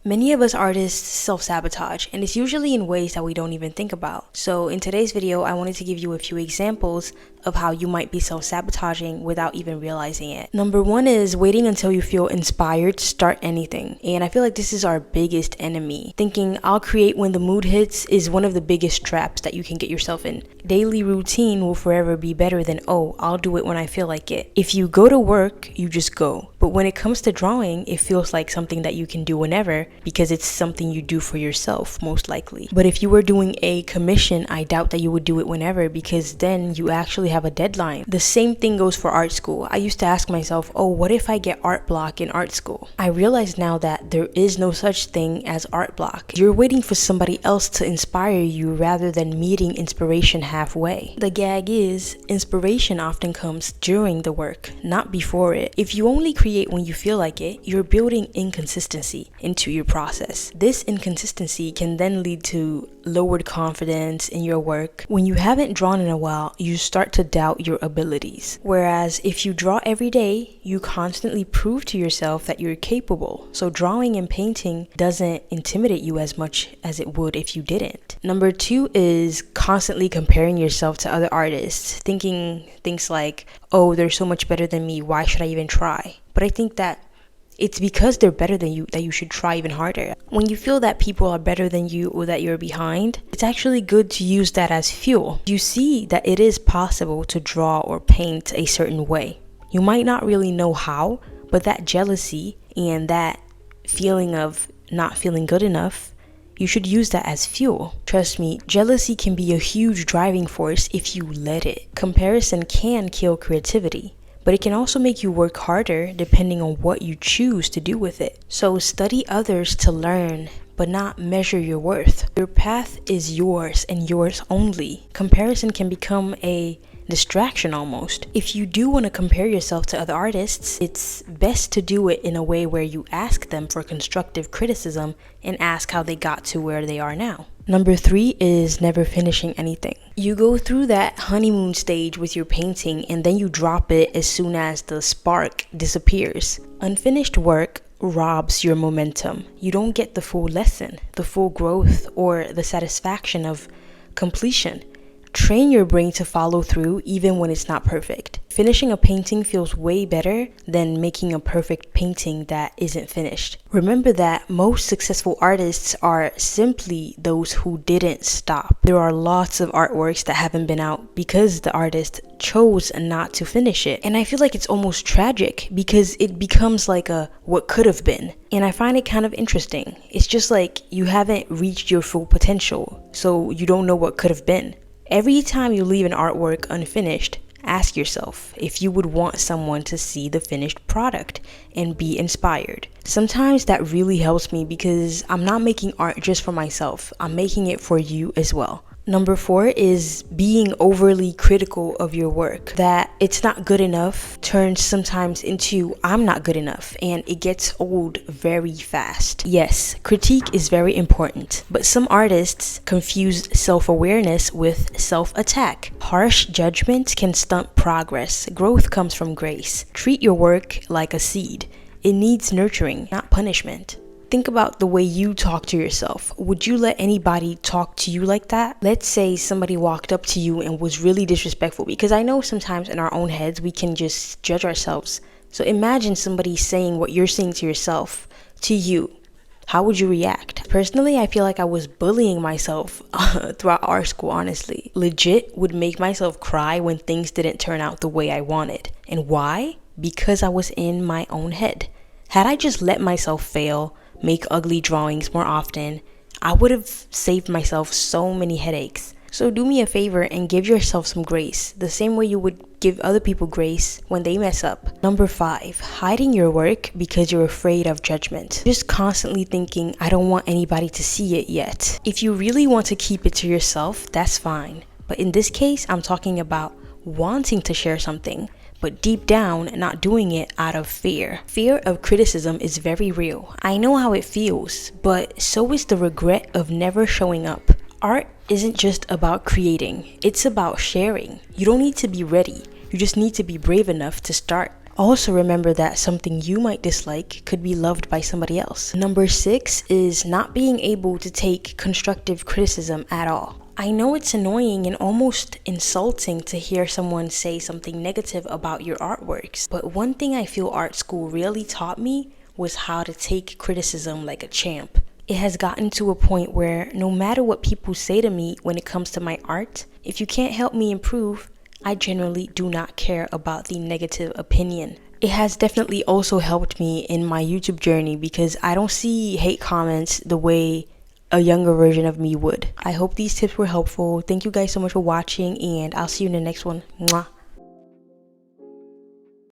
Many of us artists self-sabotage, and it's usually in ways that we don't even think about. So in today's video, I wanted to give you a few examples of how you might be self-sabotaging without even realizing it. Number one is waiting until you feel inspired to start anything. And I feel like this is our biggest enemy. Thinking I'll create when the mood hits is one of the biggest traps that you can get yourself in. Daily routine will forever be better than, oh, I'll do it when I feel like it. If you go to work, you just go. But when it comes to drawing, it feels like something that you can do whenever because it's something you do for yourself, most likely. But if you were doing a commission, I doubt that you would do it whenever because then you actually have a deadline. The same thing goes for art school. I used to ask myself, oh, what if I get art block in art school? I realize now that there is no such thing as art block. You're waiting for somebody else to inspire you rather than meeting inspiration halfway. The gag is, inspiration often comes during the work, not before it. If you only create when you feel like it, you're building inconsistency into your process. This inconsistency can then lead to lowered confidence in your work. When you haven't drawn in a while, you start to doubt your abilities. Whereas if you draw every day, you constantly prove to yourself that you're capable. So drawing and painting doesn't intimidate you as much as it would if you didn't. Number two is constantly comparing yourself to other artists, thinking things like, oh, they're so much better than me, why should I even try? But I think that it's because they're better than you that you should try even harder. When you feel that people are better than you or that you're behind, it's actually good to use that as fuel. You see that it is possible to draw or paint a certain way. You might not really know how, but that jealousy and that feeling of not feeling good enough, you should use that as fuel. Trust me, jealousy can be a huge driving force if you let it. Comparison can kill creativity, but it can also make you work harder depending on what you choose to do with it. So study others to learn, but not measure your worth. Your path is yours and yours only. Comparison can become a distraction almost. If you do want to compare yourself to other artists, it's best to do it in a way where you ask them for constructive criticism and ask how they got to where they are now. Number three is never finishing anything. You go through that honeymoon stage with your painting and then you drop it as soon as the spark disappears. Unfinished work robs your momentum. You don't get the full lesson, the full growth, or the satisfaction of completion. Train your brain to follow through even when it's not perfect. Finishing a painting feels way better than making a perfect painting that isn't finished. Remember that most successful artists are simply those who didn't stop. There are lots of artworks that haven't been out because the artist chose not to finish it. And I feel like it's almost tragic because it becomes like a what could have been. And I find it kind of interesting. It's just like you haven't reached your full potential, so you don't know what could have been. Every time you leave an artwork unfinished, ask yourself if you would want someone to see the finished product and be inspired. Sometimes that really helps me because I'm not making art just for myself. I'm making it for you as well. Number four is being overly critical of your work. That it's not good enough turns sometimes into I'm not good enough, and it gets old very fast. Yes, critique is very important, but some artists confuse self-awareness with self-attack. Harsh judgment can stunt progress. Growth comes from grace. Treat your work like a seed. It needs nurturing, not punishment. Think about the way you talk to yourself. Would you let anybody talk to you like that? Let's say somebody walked up to you and was really disrespectful, because I know sometimes in our own heads we can just judge ourselves. So imagine somebody saying what you're saying to yourself to you. How would you react? Personally, I feel like I was bullying myself throughout art school, honestly. Legit would make myself cry when things didn't turn out the way I wanted. And why? Because I was in my own head. Had I just let myself fail, make ugly drawings more often, I would have saved myself so many headaches. So do me a favor and give yourself some grace, the same way you would give other people grace when they mess up. Number five, hiding your work because you're afraid of judgment. Just constantly thinking, I don't want anybody to see it yet. If you really want to keep it to yourself, that's fine. But in this case, I'm talking about wanting to share something, but deep down not doing it out of fear. Fear of criticism is very real. I know how it feels, but so is the regret of never showing up. Art isn't just about creating, it's about sharing. You don't need to be ready, you just need to be brave enough to start. Also remember that something you might dislike could be loved by somebody else. Number 6 is not being able to take constructive criticism at all. I know it's annoying and almost insulting to hear someone say something negative about your artworks, but one thing I feel art school really taught me was how to take criticism like a champ. It has gotten to a point where no matter what people say to me when it comes to my art, if you can't help me improve, I generally do not care about the negative opinion. It has definitely also helped me in my YouTube journey because I don't see hate comments the way a younger version of me would. I hope these tips were helpful. Thank you guys so much for watching, and I'll see you in the next one. Mwah.